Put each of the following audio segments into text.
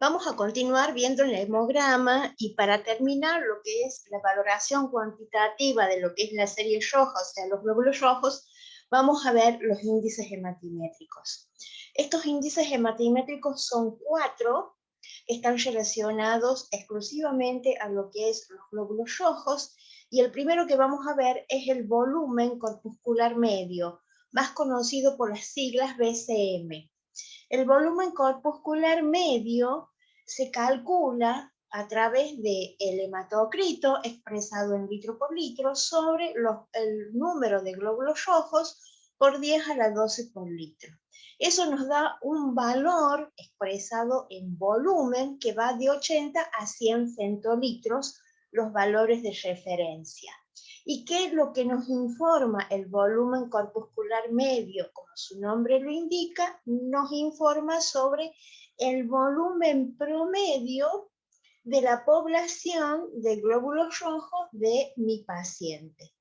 Vamos a continuar viendo el hemograma y para terminar lo que es la valoración cuantitativa de lo que es la serie roja, o sea, los glóbulos rojos, vamos a ver los índices hematimétricos. Estos índices hematimétricos son 4, están relacionados exclusivamente a lo que es los glóbulos rojos, y el primero que vamos a ver es el volumen corpuscular medio, más conocido por las siglas BCM. El volumen corpuscular medio se calcula a través del hematocrito expresado en litro por litro sobre el número de glóbulos rojos por 10 a la 12 por litro. Eso nos da un valor expresado en volumen que va de 80 a 100 centilitros, los valores de referencia. ¿Y qué es lo que nos informa el volumen corpuscular medio? Como su nombre lo indica, nos informa sobre el volumen promedio de la población de glóbulos rojos de mi paciente.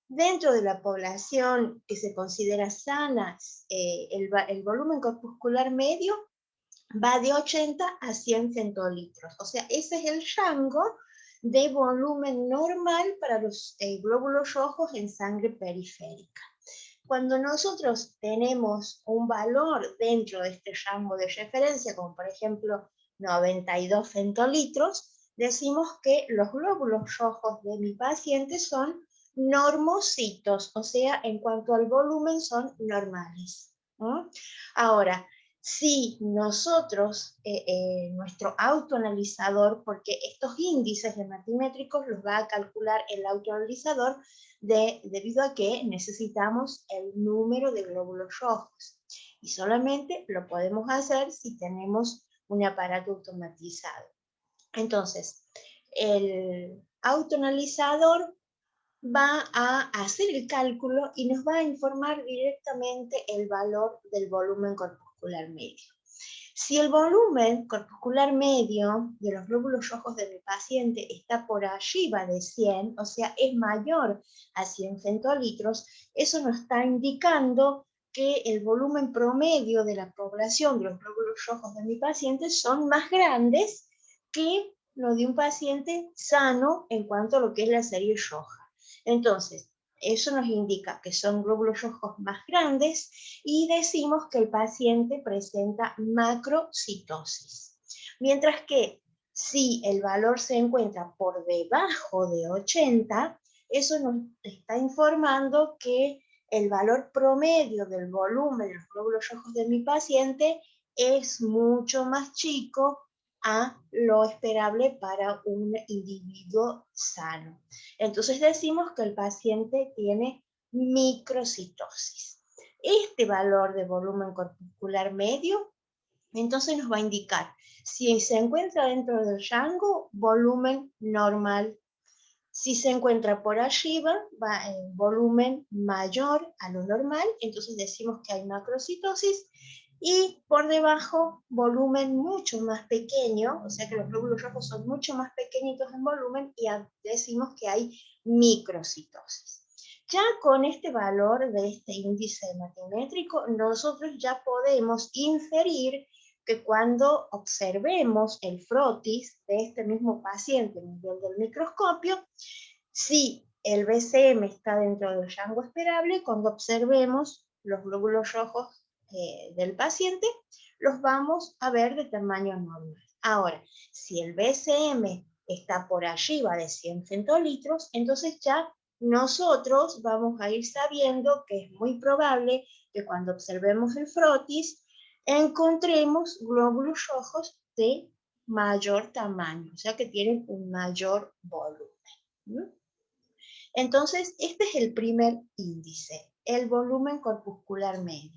Dentro de la población que se considera sana, el volumen corpuscular medio va de 80 a 100 centilitros. O sea, ese es el rango de volumen normal para los glóbulos rojos en sangre periférica. Cuando nosotros tenemos un valor dentro de este rango de referencia, como por ejemplo 92 centilitros, decimos que los glóbulos rojos de mi paciente son normocitos, o sea, en cuanto al volumen son normales. ¿No? Ahora, si nosotros, nuestro autoanalizador, porque estos índices hematimétricos los va a calcular el autoanalizador debido a que necesitamos el número de glóbulos rojos. Y solamente lo podemos hacer si tenemos un aparato automatizado. Entonces, el autoanalizador va a hacer el cálculo y nos va a informar directamente el valor del volumen corpuscular medio. Si el volumen corpuscular medio de los glóbulos rojos de mi paciente está por arriba de 100, o sea, es mayor a 100 centilitros, eso nos está indicando que el volumen promedio de la población de los glóbulos rojos de mi paciente son más grandes que lo de un paciente sano en cuanto a lo que es la serie roja. Entonces, eso nos indica que son glóbulos rojos más grandes y decimos que el paciente presenta macrocitosis. Mientras que si el valor se encuentra por debajo de 80, eso nos está informando que el valor promedio del volumen de los glóbulos rojos de mi paciente es mucho más chico a lo esperable para un individuo sano. Entonces decimos que el paciente tiene microcitosis. Este valor de volumen corpuscular medio, entonces nos va a indicar si se encuentra dentro del rango, volumen normal. Si se encuentra por arriba, va en volumen mayor a lo normal, entonces decimos que hay macrocitosis, y por debajo, volumen mucho más pequeño, o sea que los glóbulos rojos son mucho más pequeñitos en volumen, y decimos que hay microcitosis. Ya con este valor de este índice hematimétrico, nosotros ya podemos inferir que cuando observemos el frotis de este mismo paciente a nivel del microscopio, si el BCM está dentro del rango esperable, cuando observemos los glóbulos rojos del paciente, los vamos a ver de tamaño normal. Ahora, si el BCM está por arriba de 100 centilitros, entonces ya nosotros vamos a ir sabiendo que es muy probable que cuando observemos el frotis encontremos glóbulos rojos de mayor tamaño, o sea que tienen un mayor volumen. Entonces, este es el primer índice, el volumen corpuscular medio.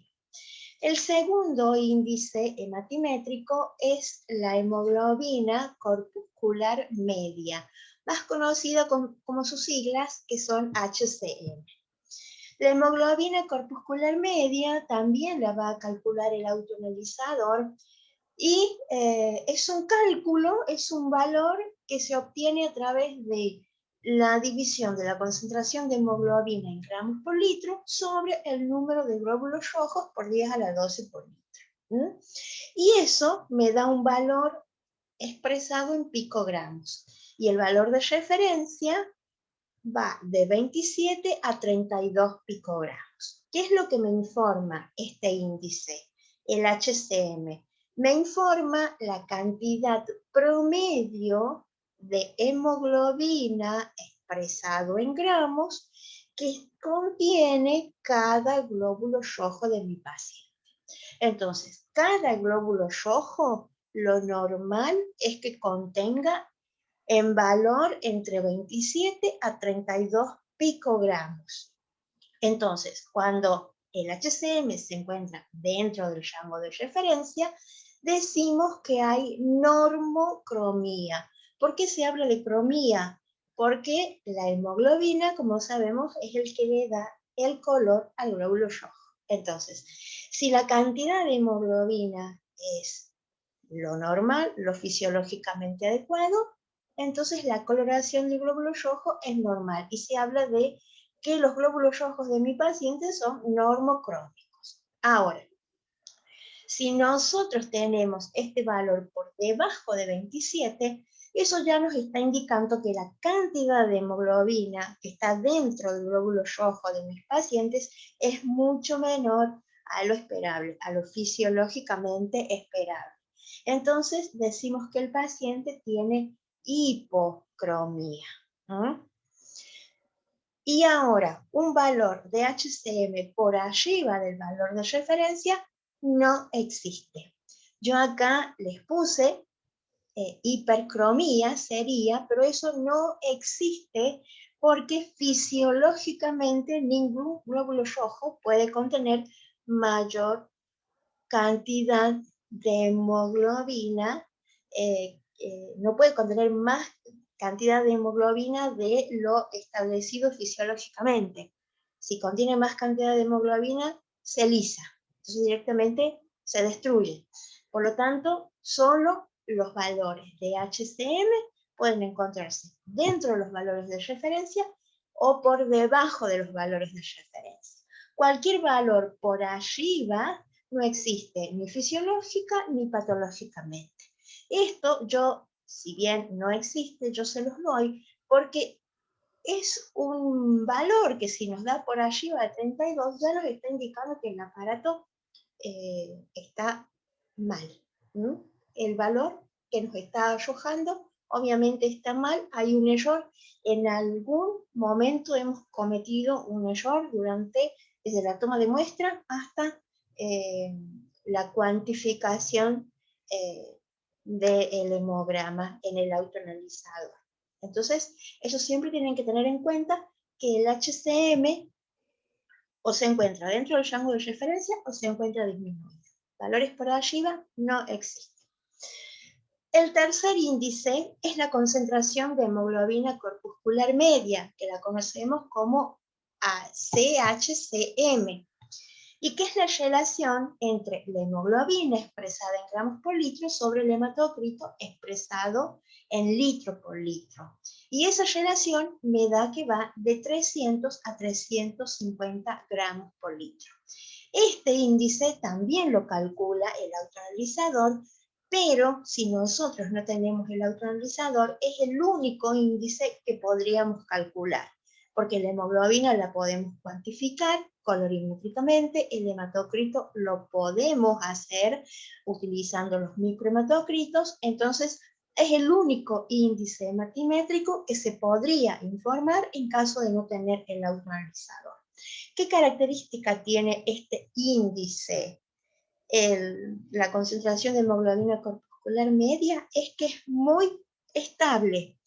El segundo índice hematimétrico es la hemoglobina corpuscular media, más conocida como sus siglas, que son HCM. La hemoglobina corpuscular media también la va a calcular el autoanalizador, y es un cálculo, es un valor que se obtiene a través de la división de la concentración de hemoglobina en gramos por litro sobre el número de glóbulos rojos por 10 a la 12 por litro. ¿Mm? Y eso me da un valor expresado en picogramos. Y el valor de referencia va de 27 a 32 picogramos. ¿Qué es lo que me informa este índice? El HCM. Me informa la cantidad promedio de hemoglobina expresado en gramos que contiene cada glóbulo rojo de mi paciente. Entonces, cada glóbulo rojo, lo normal es que contenga en valor entre 27 a 32 picogramos. Entonces, cuando el HCM se encuentra dentro del rango de referencia, decimos que hay normocromía. ¿Por qué se habla de cromía? Porque la hemoglobina, como sabemos, es el que le da el color al glóbulo rojo. Entonces, si la cantidad de hemoglobina es lo normal, lo fisiológicamente adecuado, entonces la coloración del glóbulo rojo es normal y se habla de que los glóbulos rojos de mi paciente son normocrómicos. Ahora, si nosotros tenemos este valor por debajo de 27, eso ya nos está indicando que la cantidad de hemoglobina que está dentro del glóbulo rojo de mis pacientes es mucho menor a lo esperable, a lo fisiológicamente esperable. Entonces decimos que el paciente tiene hipocromía. ¿Mm? Y ahora, un valor de HCM por arriba del valor de referencia no existe. Yo acá les puse hipercromía sería, pero eso no existe porque fisiológicamente ningún glóbulo rojo puede contener mayor cantidad de hemoglobina, no puede contener más cantidad de hemoglobina de lo establecido fisiológicamente. Si contiene más cantidad de hemoglobina, se lisa, entonces directamente se destruye. Por lo tanto, solo los valores de HCM pueden encontrarse dentro de los valores de referencia o por debajo de los valores de referencia. Cualquier valor por arriba no existe ni fisiológica ni patológicamente. Esto yo, si bien no existe, yo se los doy porque es un valor que si nos da por arriba de 32 ya nos está indicando que el aparato está mal. ¿Mm? El valor que nos está arrojando obviamente está mal, hay un error. En algún momento hemos cometido un error desde la toma de muestra hasta la cuantificación del hemograma en el autoanalizador. Entonces, eso siempre tienen que tener en cuenta que el HCM o se encuentra dentro del rango de referencia o se encuentra disminuido. Valores por arriba no existen. El tercer índice es la concentración de hemoglobina corpuscular media, que la conocemos como CHCM, y que es la relación entre la hemoglobina expresada en gramos por litro sobre el hematócrito expresado en litro por litro. Y esa relación me da que va de 300 a 350 gramos por litro. Este índice también lo calcula el autoanalizador, pero si nosotros no tenemos el autoanalizador, es el único índice que podríamos calcular, porque la hemoglobina la podemos cuantificar colorimétricamente, el hematócrito lo podemos hacer utilizando los microhematócritos, entonces es el único índice hematimétrico que se podría informar en caso de no tener el autoanalizador. ¿Qué característica tiene este índice? La concentración de hemoglobina corpuscular media es que es muy estable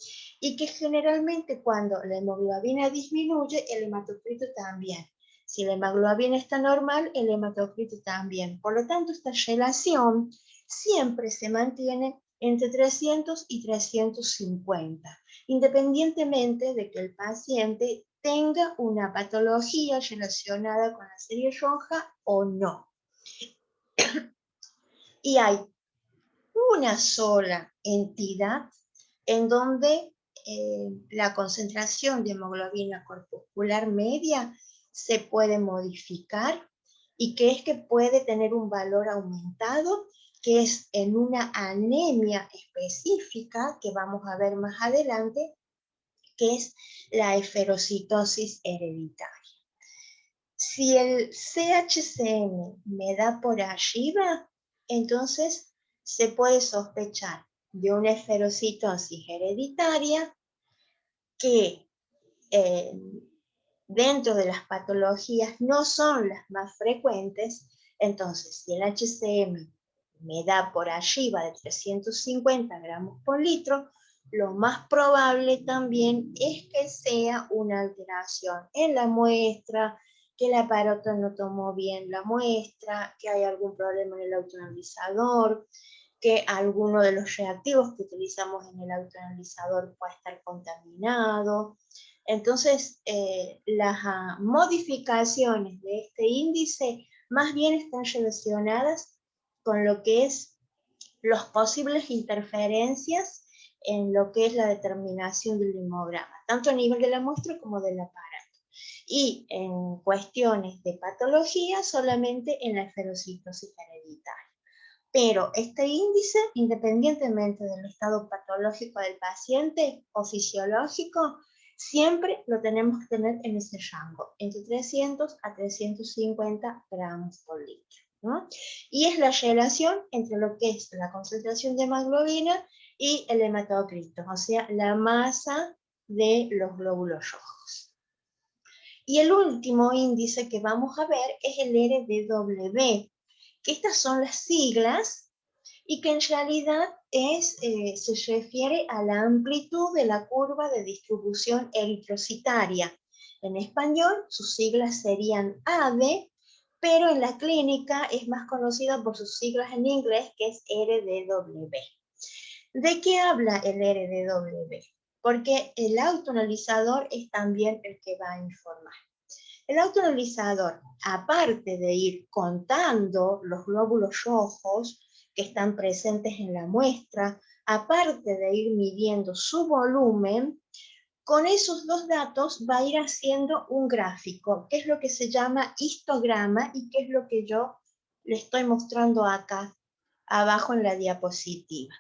y que generalmente cuando la hemoglobina disminuye, el hematocrito también. Si la hemoglobina está normal, el hematocrito también. Por lo tanto, esta relación siempre se mantiene entre 300 y 350, independientemente de que el paciente tenga una patología relacionada con la serie roja o no. Y hay una sola entidad en donde la concentración de hemoglobina corpuscular media se puede modificar y que es que puede tener un valor aumentado, que es en una anemia específica que vamos a ver más adelante, que es la eferocitosis hereditaria. Si el CHCN me da por arriba, entonces se puede sospechar de una eferocitosis hereditaria que dentro de las patologías no son las más frecuentes. Entonces, si el HCM me da por arriba de 350 gramos por litro, lo más probable también es que sea una alteración en la muestra, que el aparato no tomó bien la muestra, que hay algún problema en el autoanalizador, que alguno de los reactivos que utilizamos en el autoanalizador puede estar contaminado. Entonces, las modificaciones de este índice más bien están relacionadas con lo que es las posibles interferencias en lo que es la determinación del hemograma, tanto a nivel de la muestra como del aparato. Y en cuestiones de patología, solamente en la eferocitosis hereditaria. Pero este índice, independientemente del estado patológico del paciente o fisiológico, siempre lo tenemos que tener en ese rango, entre 300 a 350 gramos por litro, ¿no? Y es la relación entre lo que es la concentración de hemoglobina y el hematocrito, o sea, la masa de los glóbulos rojos. Y el último índice que vamos a ver es el RDW, que estas son las siglas y que en realidad se refiere a la amplitud de la curva de distribución eritrocitaria. En español, sus siglas serían AD, pero en la clínica es más conocida por sus siglas en inglés, que es RDW. ¿De qué habla el RDW? Porque el autoanalizador es también el que va a informar. El autoanalizador, aparte de ir contando los glóbulos rojos que están presentes en la muestra, aparte de ir midiendo su volumen, con esos dos datos va a ir haciendo un gráfico, que es lo que se llama histograma y que es lo que yo le estoy mostrando acá abajo en la diapositiva.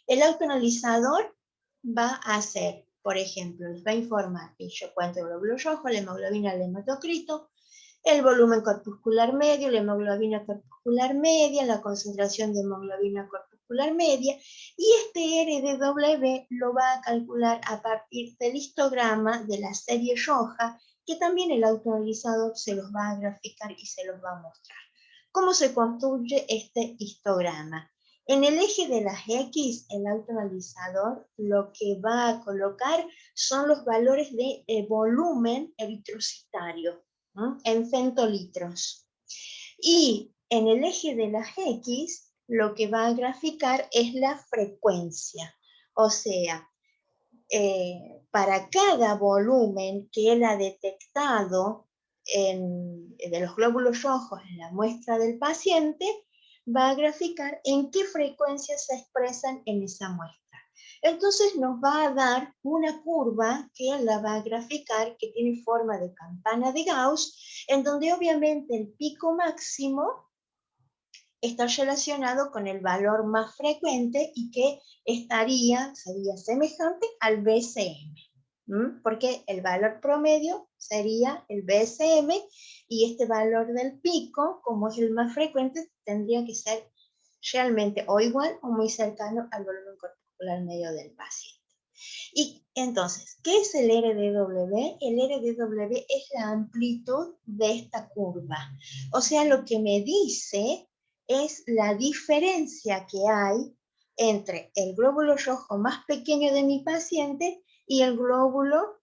El autoanalizador va a hacer, por ejemplo, les va a informar que yo cuento el glóbulo rojo, la hemoglobina, el hematocrito, el volumen corpuscular medio, la hemoglobina corpuscular media, la concentración de hemoglobina corpuscular media, y este RDW lo va a calcular a partir del histograma de la serie roja, que también el autoanalizador se los va a graficar y se los va a mostrar. ¿Cómo se construye este histograma? En el eje de las X, el autoanalizador lo que va a colocar son los valores de volumen eritrocitario, ¿no? En centilitros. Y en el eje de las X, lo que va a graficar es la frecuencia. O sea, para cada volumen que él ha detectado de los glóbulos rojos en la muestra del paciente, va a graficar en qué frecuencia se expresan en esa muestra. Entonces nos va a dar una curva que él la va a graficar, que tiene forma de campana de Gauss, en donde obviamente el pico máximo está relacionado con el valor más frecuente y que sería semejante al BCM, porque el valor promedio sería el BCM y este valor del pico, como es el más frecuente, tendría que ser realmente o igual o muy cercano al volumen corpuscular medio del paciente. Y entonces, ¿qué es el RDW? El RDW es la amplitud de esta curva. O sea, lo que me dice es la diferencia que hay entre el glóbulo rojo más pequeño de mi paciente y el glóbulo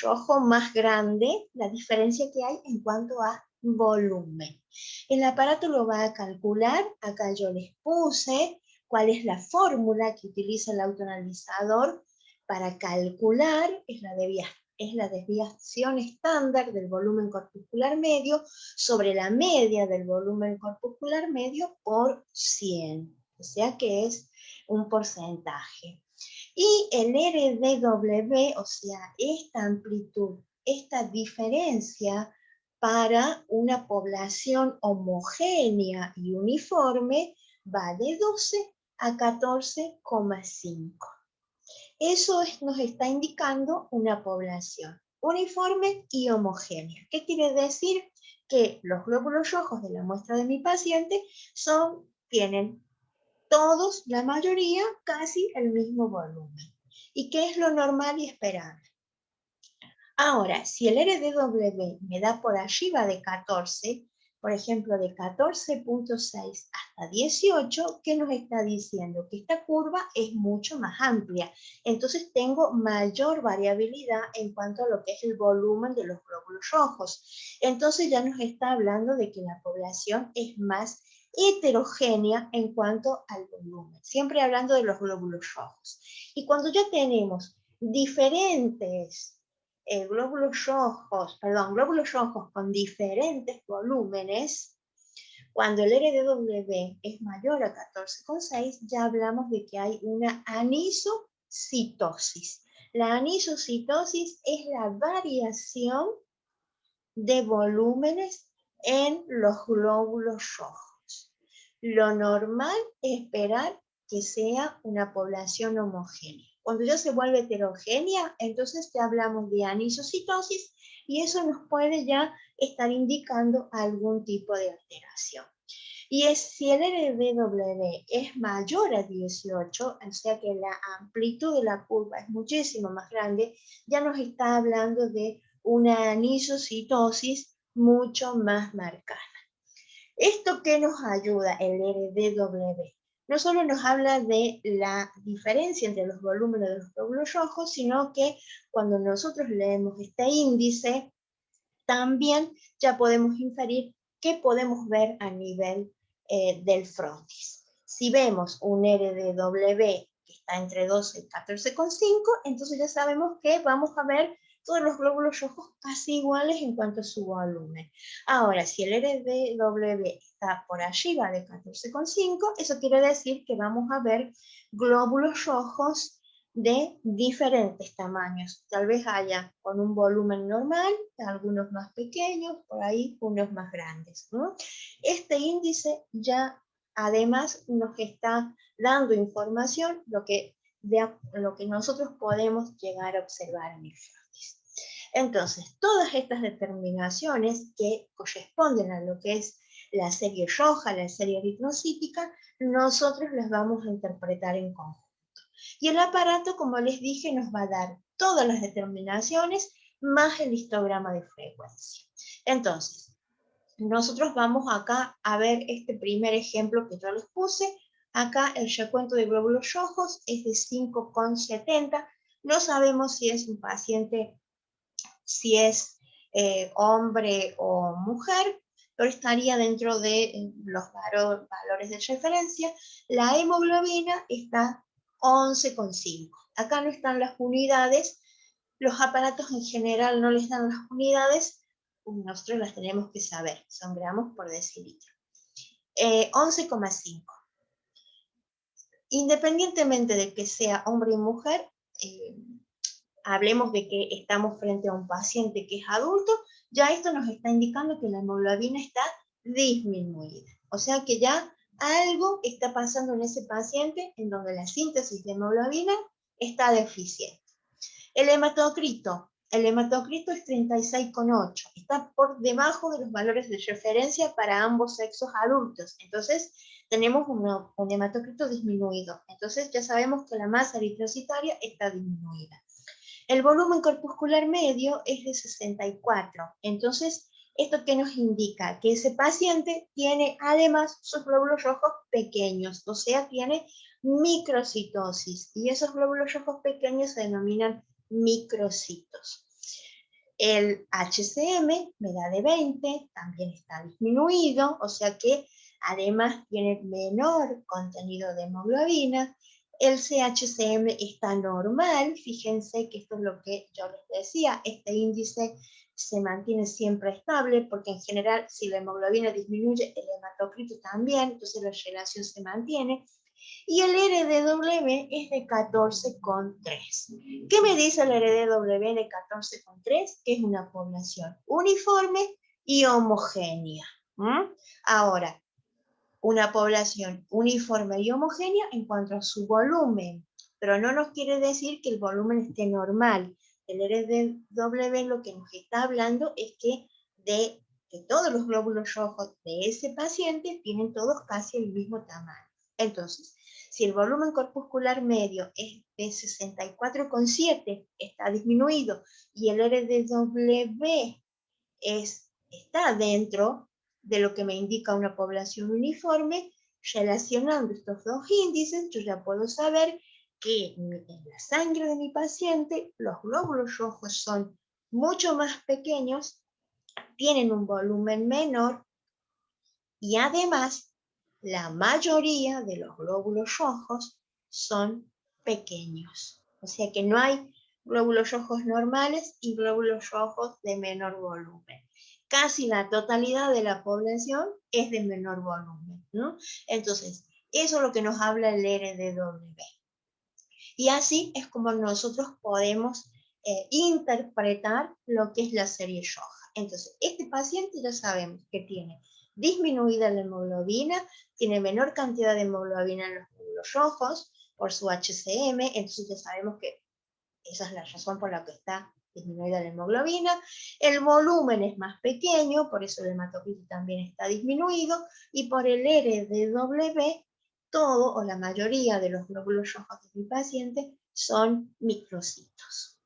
rojo más grande, la diferencia que hay en cuanto a volumen. El aparato lo va a calcular, acá yo les puse cuál es la fórmula que utiliza el autoanalizador para calcular, es la desviación estándar del volumen corpuscular medio sobre la media del volumen corpuscular medio por 100, o sea que es un porcentaje. Y el RDW, o sea, esta amplitud, esta diferencia para una población homogénea y uniforme va de 12 a 14,5. Eso nos está indicando una población uniforme y homogénea. ¿Qué quiere decir? Que los glóbulos rojos de la muestra de mi paciente tienen todos, la mayoría, casi el mismo volumen. ¿Y qué es lo normal y esperable? Ahora, si el RDW me da por arriba de 14, por ejemplo, de 14,6 hasta 18, ¿qué nos está diciendo? Que esta curva es mucho más amplia. Entonces tengo mayor variabilidad en cuanto a lo que es el volumen de los glóbulos rojos. Entonces ya nos está hablando de que la población es más heterogénea en cuanto al volumen. Siempre hablando de los glóbulos rojos. Y cuando ya tenemos diferentes glóbulos rojos con diferentes volúmenes, cuando el RDW es mayor a 14,6, ya hablamos de que hay una anisocitosis. La anisocitosis es la variación de volúmenes en los glóbulos rojos. Lo normal es esperar que sea una población homogénea. Cuando ya se vuelve heterogénea, entonces ya hablamos de anisocitosis y eso nos puede ya estar indicando algún tipo de alteración. Y si el RDW es mayor a 18, o sea que la amplitud de la curva es muchísimo más grande, ya nos está hablando de una anisocitosis mucho más marcada. ¿Esto qué nos ayuda el RDW? No solo nos habla de la diferencia entre los volúmenes de los glóbulos rojos, sino que cuando nosotros leemos este índice, también ya podemos inferir qué podemos ver a nivel del frontis. Si vemos un RDW que está entre 12 y 14,5, entonces ya sabemos que vamos a ver todos los glóbulos rojos casi iguales en cuanto a su volumen. Ahora, si el RDW está por arriba de 14,5, eso quiere decir que vamos a ver glóbulos rojos de diferentes tamaños. Tal vez haya con un volumen normal, algunos más pequeños, por ahí unos más grandes, ¿no? Este índice ya además nos está dando información de lo que nosotros podemos llegar a observar en el frontis. Entonces, todas estas determinaciones que corresponden a lo que es la serie roja, la serie eritrocítica, nosotros las vamos a interpretar en conjunto. Y el aparato, como les dije, nos va a dar todas las determinaciones más el histograma de frecuencia. Entonces, nosotros vamos acá a ver este primer ejemplo que yo les puse. Acá el recuento de glóbulos rojos es de 5,70. No sabemos si es un paciente, si es hombre o mujer, pero estaría dentro de los valores de referencia. La hemoglobina está 11,5. Acá no están las unidades, los aparatos en general no les dan las unidades, nosotros las tenemos que saber, son gramos por decilitro. 11,5. Independientemente de que sea hombre y mujer, hablemos de que estamos frente a un paciente que es adulto, ya esto nos está indicando que la hemoglobina está disminuida. O sea que ya algo está pasando en ese paciente en donde la síntesis de hemoglobina está deficiente. El hematocrito es 36,8, está por debajo de los valores de referencia para ambos sexos adultos. Entonces tenemos un hematocrito disminuido. Entonces ya sabemos que la masa eritrocitaria está disminuida. El volumen corpuscular medio es de 64. Entonces, ¿esto qué nos indica? Que ese paciente tiene además sus glóbulos rojos pequeños, o sea, tiene microcitosis. Y esos glóbulos rojos pequeños se denominan microcitos. El HCM me da de 20, también está disminuido, o sea que además tiene menor contenido de hemoglobina. El CHCM está normal, fíjense que esto es lo que yo les decía, este índice se mantiene siempre estable, porque en general si la hemoglobina disminuye, el hematocrito también, entonces la relación se mantiene. Y el RDW es de 14,3. ¿Qué me dice el RDW de 14,3? Que es una población uniforme y homogénea. Ahora, una población uniforme y homogénea en cuanto a su volumen, pero no nos quiere decir que el volumen esté normal. El RDW lo que nos está hablando es que todos los glóbulos rojos de ese paciente tienen todos casi el mismo tamaño. Entonces, si el volumen corpuscular medio es de 64,7, está disminuido, y el RDW está dentro de lo que me indica una población uniforme, relacionando estos dos índices, yo ya puedo saber que en la sangre de mi paciente los glóbulos rojos son mucho más pequeños, tienen un volumen menor y además la mayoría de los glóbulos rojos son pequeños. O sea que no hay glóbulos rojos normales y glóbulos rojos de menor volumen. Casi la totalidad de la población es de menor volumen, ¿no? Entonces, eso es lo que nos habla el RDW. Y así es como nosotros podemos interpretar lo que es la serie roja. Entonces, este paciente ya sabemos que tiene disminuida la hemoglobina, tiene menor cantidad de hemoglobina en los glóbulos rojos por su HCM, entonces ya sabemos que esa es la razón por la que está disminuida la hemoglobina. El volumen es más pequeño, por eso el hematocrito también está disminuido, y por el RDW, todo o la mayoría de los glóbulos rojos de mi paciente son microcitos.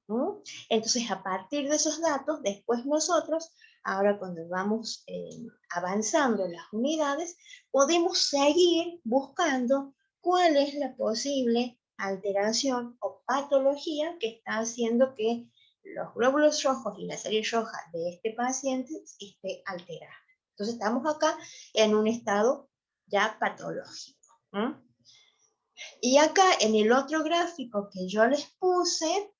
Entonces, a partir de esos datos, después nosotros, ahora cuando vamos avanzando en las unidades, podemos seguir buscando cuál es la posible alteración o patología que está haciendo que los glóbulos rojos y la serie roja de este paciente esté alterada. Entonces estamos acá en un estado ya patológico. Y acá en el otro gráfico que yo les puse,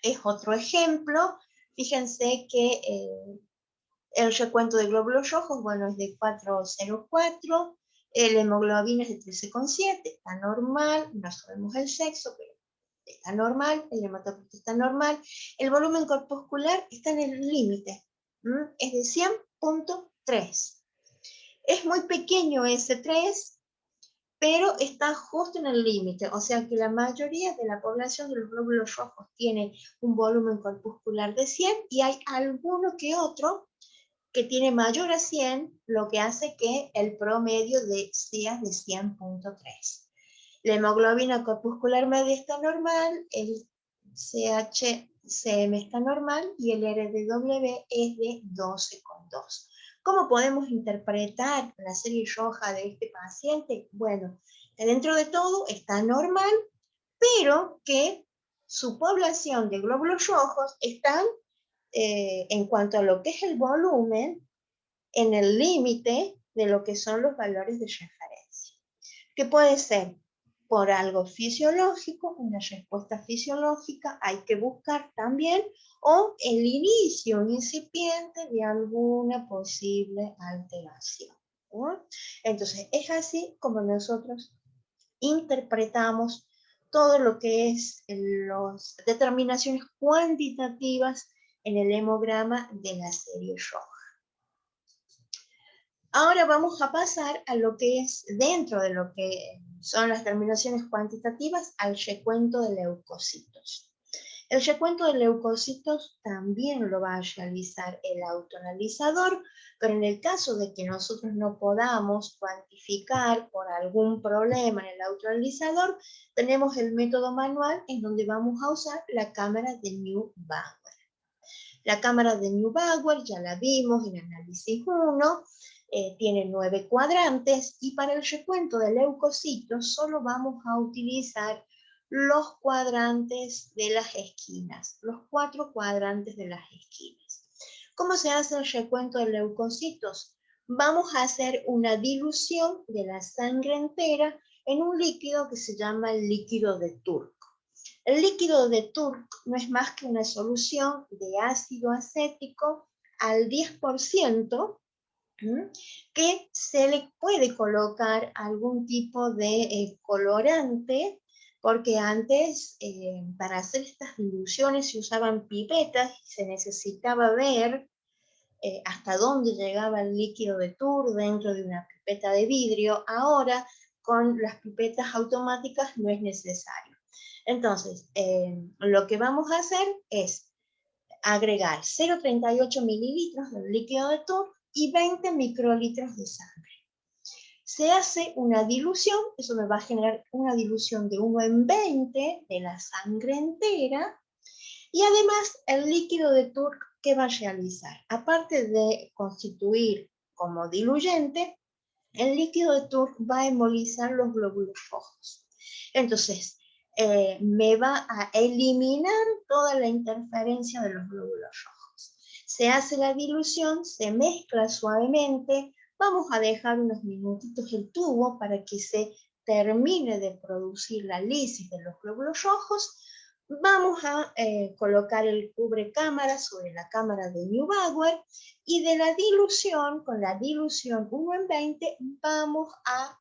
es otro ejemplo. Fíjense que el recuento de glóbulos rojos, bueno, es de 4,04, la hemoglobina es de 13,7, está normal, no sabemos el sexo, pero está normal, el hematocrito está normal, el volumen corpuscular está en el límite, es de 100,3. Es muy pequeño ese 3, pero está justo en el límite, o sea que la mayoría de la población de los glóbulos rojos tiene un volumen corpuscular de 100 y hay alguno que otro que tiene mayor a 100, lo que hace que el promedio sea de 100,3. La hemoglobina corpuscular media está normal, el HCM está normal y el RDW es de 12,2. ¿Cómo podemos interpretar la serie roja de este paciente? Bueno, dentro de todo está normal, pero que su población de glóbulos rojos están, en cuanto a lo que es el volumen, en el límite de lo que son los valores de referencia. ¿Qué puede ser? Por algo fisiológico, una respuesta fisiológica, hay que buscar también, o el inicio incipiente de alguna posible alteración. Entonces, es así como nosotros interpretamos todo lo que es las determinaciones cuantitativas en el hemograma de la serie roja. Ahora vamos a pasar a lo que es dentro de lo que son las terminaciones cuantitativas, al recuento de leucocitos. El recuento de leucocitos también lo va a realizar el autoanalizador, pero en el caso de que nosotros no podamos cuantificar por algún problema en el autoanalizador, tenemos el método manual en donde vamos a usar la cámara de Neubauer. La cámara de Neubauer ya la vimos en análisis 1, tiene 9 cuadrantes y para el recuento de leucocitos solo vamos a utilizar los cuadrantes de las esquinas, los 4 cuadrantes de las esquinas. ¿Cómo se hace el recuento de leucocitos? Vamos a hacer una dilución de la sangre entera en un líquido que se llama el líquido de Turk. El líquido de Turk no es más que una solución de ácido acético al 10%, que se le puede colocar algún tipo de colorante, porque antes para hacer estas diluciones se usaban pipetas y se necesitaba ver hasta dónde llegaba el líquido de Tour dentro de una pipeta de vidrio. Ahora, con las pipetas automáticas no es necesario. Entonces, lo que vamos a hacer es agregar 0,38 mililitros del líquido de Tour y 20 microlitros de sangre. Se hace una dilución, eso me va a generar una dilución de 1 en 20 de la sangre entera, y además el líquido de Tour que va a realizar, aparte de constituir como diluyente, el líquido de Tour va a embolizar los glóbulos rojos. Entonces, me va a eliminar toda la interferencia de los glóbulos rojos. Se hace la dilución, se mezcla suavemente, vamos a dejar unos minutitos el tubo para que se termine de producir la lisis de los glóbulos rojos. Vamos a colocar el cubrecámara sobre la cámara de Neubauer y de la dilución, con la dilución 1 en 20, vamos a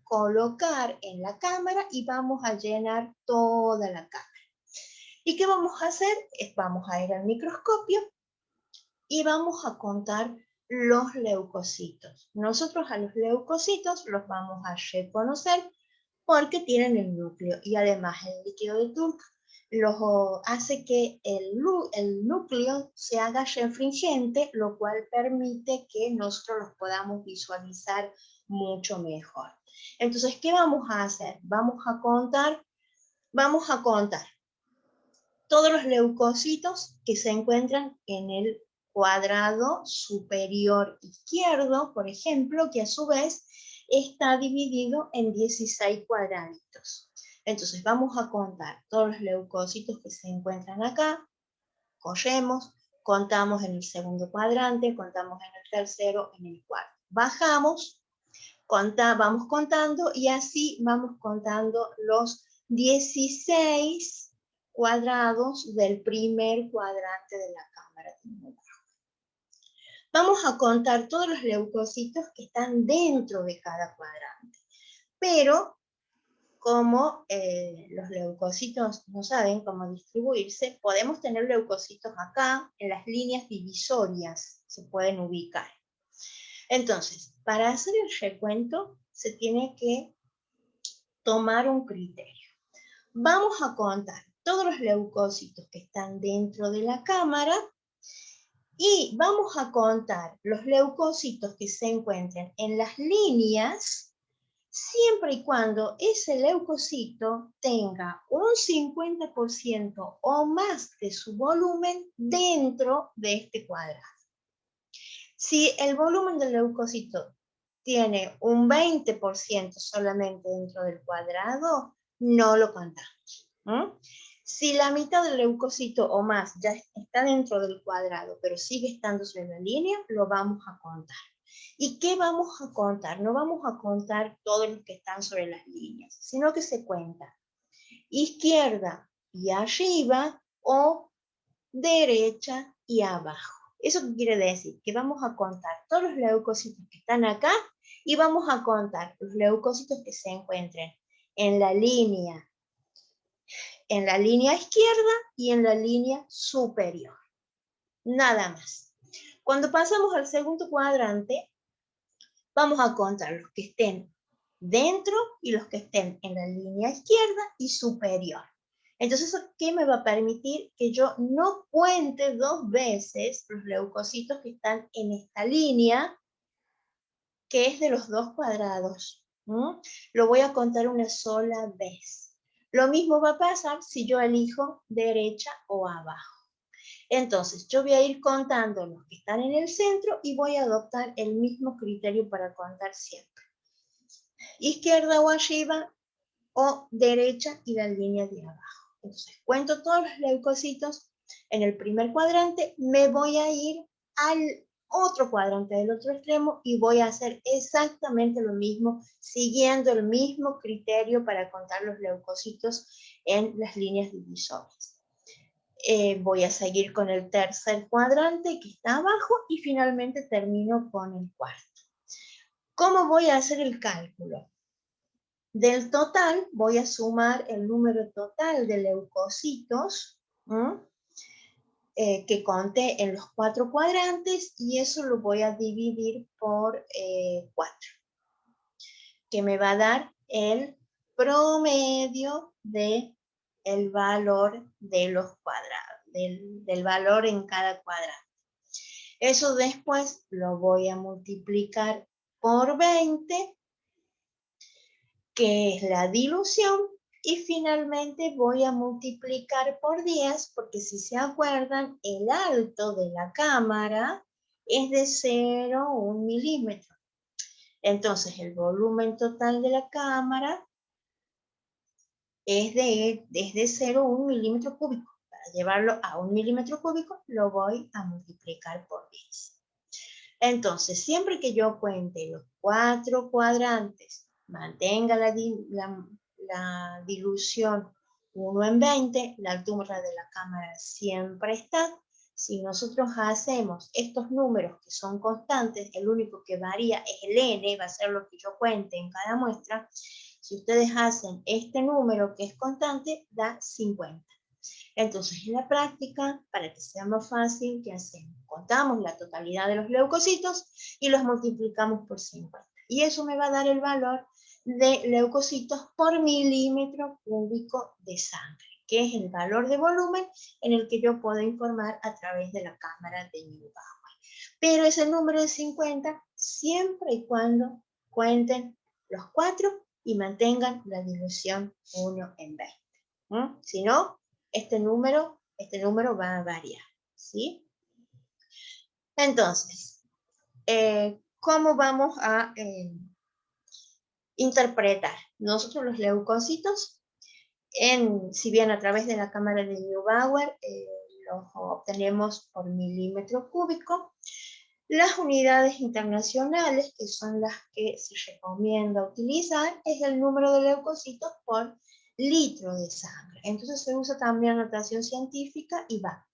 colocar en la cámara y vamos a llenar toda la cámara. ¿Y qué vamos a hacer? Vamos a ir al microscopio y vamos a contar los leucocitos. Nosotros a los leucocitos los vamos a reconocer porque tienen el núcleo y además el líquido de Tour hace que el núcleo se haga refringente, lo cual permite que nosotros los podamos visualizar mucho mejor. Entonces, ¿qué vamos a hacer? Vamos a contar todos los leucocitos que se encuentran en el cuadrado superior izquierdo, por ejemplo, que a su vez está dividido en 16 cuadraditos. Entonces vamos a contar todos los leucocitos que se encuentran acá, corremos, contamos en el segundo cuadrante, contamos en el tercero, en el cuarto. Bajamos, vamos contando y así vamos contando los 16 cuadrados del primer cuadrante de la cámara de Neubauer. Vamos a contar todos los leucocitos que están dentro de cada cuadrante, pero como los leucocitos no saben cómo distribuirse, podemos tener leucocitos acá, en las líneas divisorias se pueden ubicar. Entonces, para hacer el recuento, se tiene que tomar un criterio. Vamos a contar todos los leucocitos que están dentro de la cámara y vamos a contar los leucocitos que se encuentran en las líneas, siempre y cuando ese leucocito tenga un 50% o más de su volumen dentro de este cuadrado. Si el volumen del leucocito tiene un 20% solamente dentro del cuadrado, no lo contamos. Si la mitad del leucocito o más ya está dentro del cuadrado, pero sigue estando sobre la línea, lo vamos a contar. ¿Y qué vamos a contar? No vamos a contar todos los que están sobre las líneas, sino que se cuenta izquierda y arriba o derecha y abajo. ¿Eso qué quiere decir? Que vamos a contar todos los leucocitos que están acá y vamos a contar los leucocitos que se encuentren en la línea izquierda y en la línea superior. Nada más. Cuando pasamos al segundo cuadrante, vamos a contar los que estén dentro y los que estén en la línea izquierda y superior. Entonces, ¿qué me va a permitir? Que yo no cuente dos veces los leucocitos que están en esta línea, que es de los dos cuadrados. Lo voy a contar una sola vez. Lo mismo va a pasar si yo elijo derecha o abajo. Entonces, yo voy a ir contando los que están en el centro y voy a adoptar el mismo criterio para contar siempre. Izquierda o arriba o derecha y la línea de abajo. Entonces, cuento todos los leucocitos en el primer cuadrante, me voy a ir al otro cuadrante del otro extremo y voy a hacer exactamente lo mismo, siguiendo el mismo criterio para contar los leucocitos en las líneas divisorias. Voy a seguir con el tercer cuadrante que está abajo y finalmente termino con el cuarto. ¿Cómo voy a hacer el cálculo? Del total voy a sumar el número total de leucocitos que conté en los 4 cuadrantes, y eso lo voy a dividir por 4, que me va a dar el promedio de el valor de los cuadrados, del valor en cada cuadrante. Eso después lo voy a multiplicar por 20, que es la dilución, y finalmente voy a multiplicar por 10, porque si se acuerdan, el alto de la cámara es de 0,1 milímetro. Entonces el volumen total de la cámara es de 0,1 milímetro cúbico. Para llevarlo a 1 milímetro cúbico lo voy a multiplicar por 10. Entonces, siempre que yo cuente los 4 cuadrantes, mantenga la dilución 1 en 20, la altura de la cámara siempre está. Si nosotros hacemos estos números que son constantes, el único que varía es el n, va a ser lo que yo cuente en cada muestra. Si ustedes hacen este número que es constante, da 50. Entonces, en la práctica, para que sea más fácil, ¿qué hacemos? Contamos la totalidad de los leucocitos y los multiplicamos por 50. Y eso me va a dar el valor de leucocitos por milímetro cúbico de sangre, que es el valor de volumen en el que yo puedo informar a través de la cámara de Neubauer. Pero ese número de 50 siempre y cuando cuenten los 4 y mantengan la dilución 1 en 20. Si no, este número va a variar, ¿sí? Entonces, ¿cómo vamos a interpretar? Nosotros los leucocitos, si bien a través de la cámara de Neubauer, los obtenemos por milímetro cúbico, las unidades internacionales, que son las que se recomienda utilizar, es el número de leucocitos por litro de sangre. Entonces se usa también notación científica y va.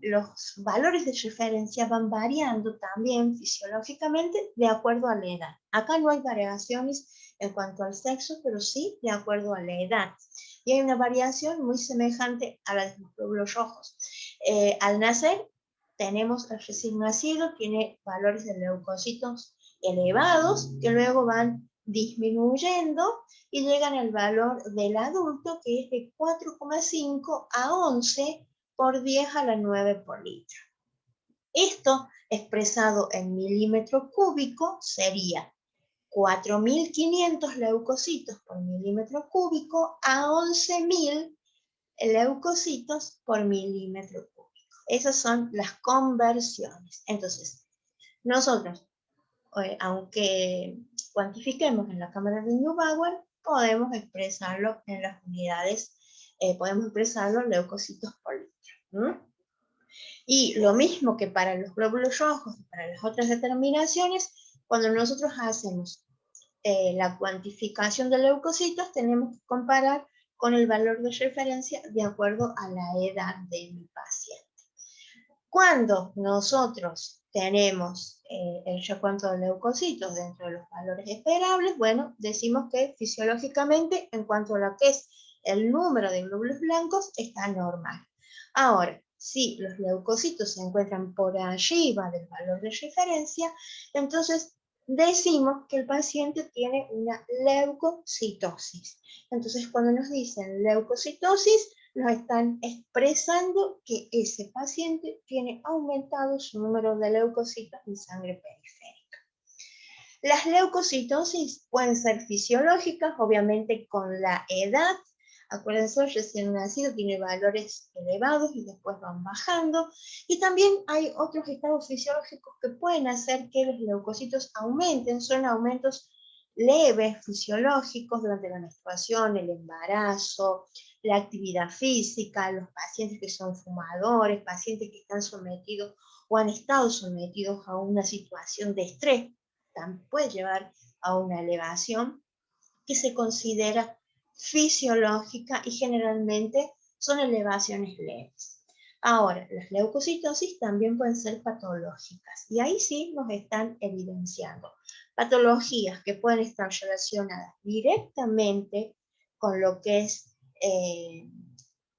Los valores de referencia van variando también fisiológicamente de acuerdo a la edad. Acá no hay variaciones en cuanto al sexo, pero sí de acuerdo a la edad. Y hay una variación muy semejante a la de los glóbulos rojos. Al nacer, tenemos el recién nacido, tiene valores de leucocitos elevados, que luego van disminuyendo y llegan al valor del adulto, que es de 4,5 a 11 por 10 a la 9 por litro. Esto expresado en milímetro cúbico sería 4.500 leucocitos por milímetro cúbico a 11.000 leucocitos por milímetro cúbico. Esas son las conversiones. Entonces, nosotros, aunque cuantifiquemos en la cámara de Neubauer, podemos expresarlo en las unidades, podemos expresarlo en leucocitos por litro. Y lo mismo que para los glóbulos rojos y para las otras determinaciones, cuando nosotros hacemos la cuantificación de leucocitos, tenemos que comparar con el valor de referencia de acuerdo a la edad de mi paciente. Cuando nosotros tenemos el recuento de leucocitos dentro de los valores esperables, bueno, decimos que fisiológicamente, en cuanto a lo que es el número de glóbulos blancos, está normal. Ahora, si los leucocitos se encuentran por arriba del valor de referencia, entonces decimos que el paciente tiene una leucocitosis. Entonces, cuando nos dicen leucocitosis, nos están expresando que ese paciente tiene aumentado su número de leucocitos en sangre periférica. Las leucocitosis pueden ser fisiológicas, obviamente con la edad. Acuérdense, el recién nacido tiene valores elevados y después van bajando. Y también hay otros estados fisiológicos que pueden hacer que los leucocitos aumenten. Son aumentos leves, fisiológicos, durante la menstruación, el embarazo, la actividad física, los pacientes que son fumadores, pacientes que están sometidos o han estado sometidos a una situación de estrés, también puede llevar a una elevación que se considera fisiológica y generalmente son elevaciones leves. Ahora, las leucocitosis también pueden ser patológicas y ahí sí nos están evidenciando patologías que pueden estar relacionadas directamente con lo que es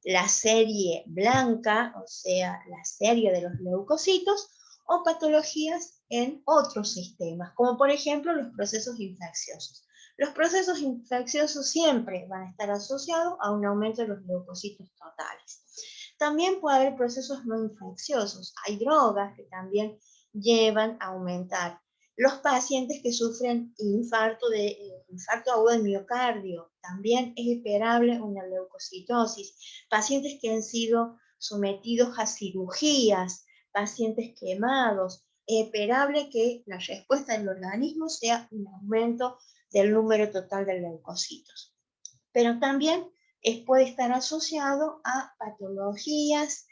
la serie blanca, o sea, la serie de los leucocitos, o patologías en otros sistemas, como por ejemplo los procesos infecciosos. Los procesos infecciosos siempre van a estar asociados a un aumento de los leucocitos totales. También puede haber procesos no infecciosos. Hay drogas que también llevan a aumentar. Los pacientes que sufren infarto agudo del miocardio, también es esperable una leucocitosis. Pacientes que han sido sometidos a cirugías, pacientes quemados, es esperable que la respuesta del organismo sea un aumento del número total de leucocitos. Pero también puede estar asociado a patologías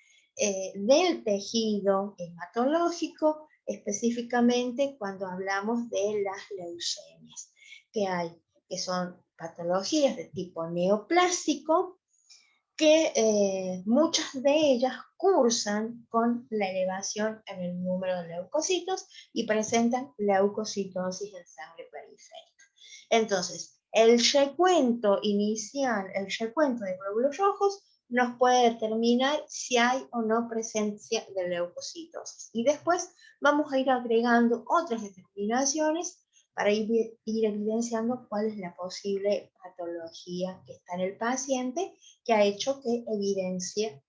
del tejido hematológico, específicamente cuando hablamos de las leucemias, que son patologías de tipo neoplásico, que muchas de ellas cursan con la elevación en el número de leucocitos y presentan leucocitosis en sangre periférica. Entonces, el recuento inicial, el recuento de glóbulos rojos, nos puede determinar si hay o no presencia de leucocitosis. Y después vamos a ir agregando otras determinaciones para ir evidenciando cuál es la posible patología que está en el paciente que ha hecho que evidencie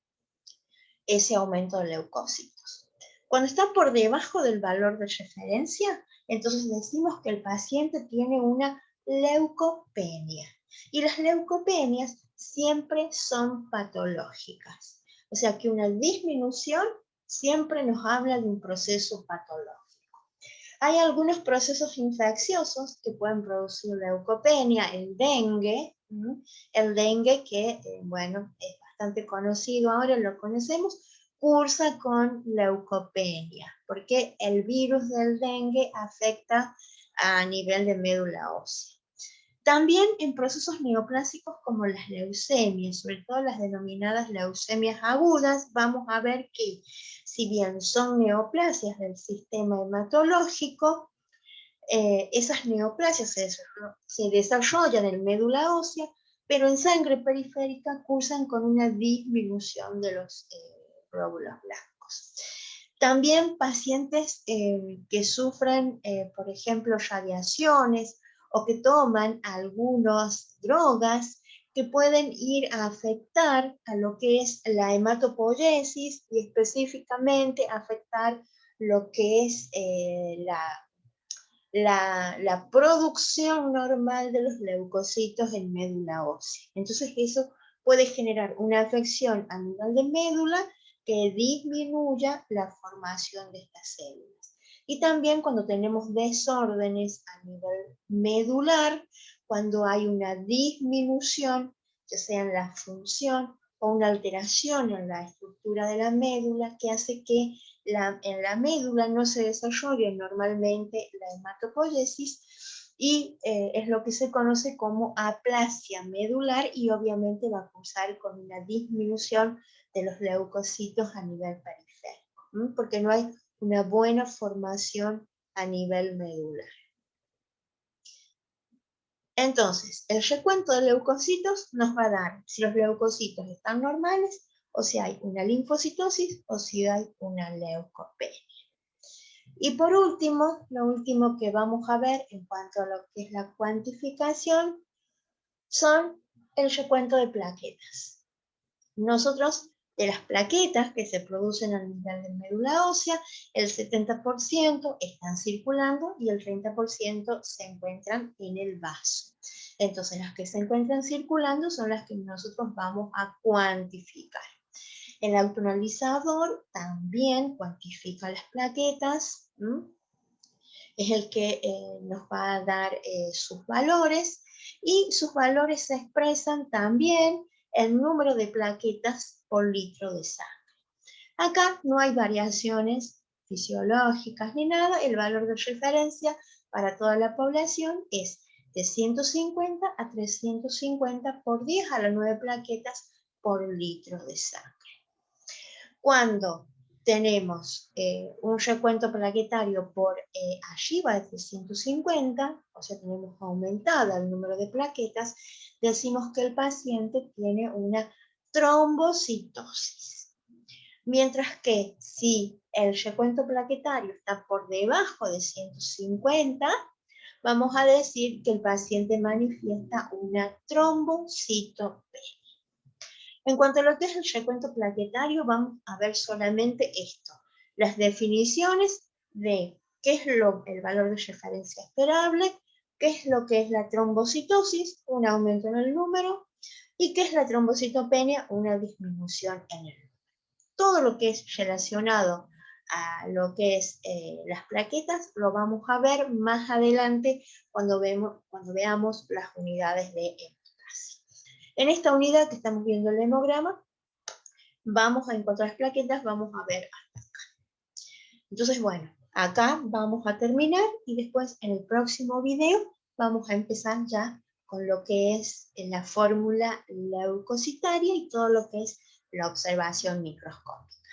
ese aumento de leucocitos. Cuando está por debajo del valor de referencia, entonces decimos que el paciente tiene una leucopenia. Y las leucopenias siempre son patológicas. O sea que una disminución siempre nos habla de un proceso patológico. Hay algunos procesos infecciosos que pueden producir leucopenia, el dengue que, bueno, es bastante conocido ahora, lo conocemos, cursa con leucopenia, porque el virus del dengue afecta a nivel de médula ósea. También en procesos neoplásicos como las leucemias, sobre todo las denominadas leucemias agudas, vamos a ver que si bien son neoplasias del sistema hematológico, esas neoplasias se desarrollan en médula ósea, pero en sangre periférica cursan con una disminución de los glóbulos blancos. También pacientes que sufren, por ejemplo, radiaciones o que toman algunas drogas que pueden ir a afectar a lo que es la hematopoiesis y específicamente afectar lo que es la producción normal de los leucocitos en médula ósea. Entonces eso puede generar una afección a nivel de médula que disminuya la formación de estas células. Y también cuando tenemos desórdenes a nivel medular, cuando hay una disminución, ya sea en la función o una alteración en la estructura de la médula, que hace que en la médula no se desarrolla normalmente la hematopoiesis y es lo que se conoce como aplasia medular y obviamente va a cursar con una disminución de los leucocitos a nivel periférico, porque no hay una buena formación a nivel medular. Entonces, el recuento de leucocitos nos va a dar si los leucocitos están normales o si hay una linfocitosis o si hay una leucopenia. Y por último, lo último que vamos a ver en cuanto a lo que es la cuantificación son el recuento de plaquetas. Nosotros, de las plaquetas que se producen a nivel de médula ósea, el 70% están circulando y el 30% se encuentran en el vaso. Entonces, las que se encuentran circulando son las que nosotros vamos a cuantificar. El autoanalizador también cuantifica las plaquetas, es el que nos va a dar sus valores y sus valores se expresan también el número de plaquetas por litro de sangre. Acá no hay variaciones fisiológicas ni nada, el valor de referencia para toda la población es de 150 a 350 por 10 a las 9 plaquetas por litro de sangre. Cuando tenemos un recuento plaquetario por arriba de 350, o sea, tenemos aumentada el número de plaquetas, decimos que el paciente tiene una trombocitosis. Mientras que si el recuento plaquetario está por debajo de 150, vamos a decir que el paciente manifiesta una trombocitopenia. En cuanto a lo que es el recuento plaquetario, vamos a ver solamente esto, las definiciones de qué es el valor de referencia esperable, qué es lo que es la trombocitosis, un aumento en el número, y qué es la trombocitopenia, una disminución en el número. Todo lo que es relacionado a lo que es las plaquetas lo vamos a ver más adelante cuando veamos las unidades de hemostasia. En esta unidad que estamos viendo el hemograma, vamos a encontrar las plaquetas, vamos a ver hasta acá. Entonces, bueno, acá vamos a terminar y después en el próximo video vamos a empezar ya con lo que es la fórmula leucocitaria y todo lo que es la observación microscópica.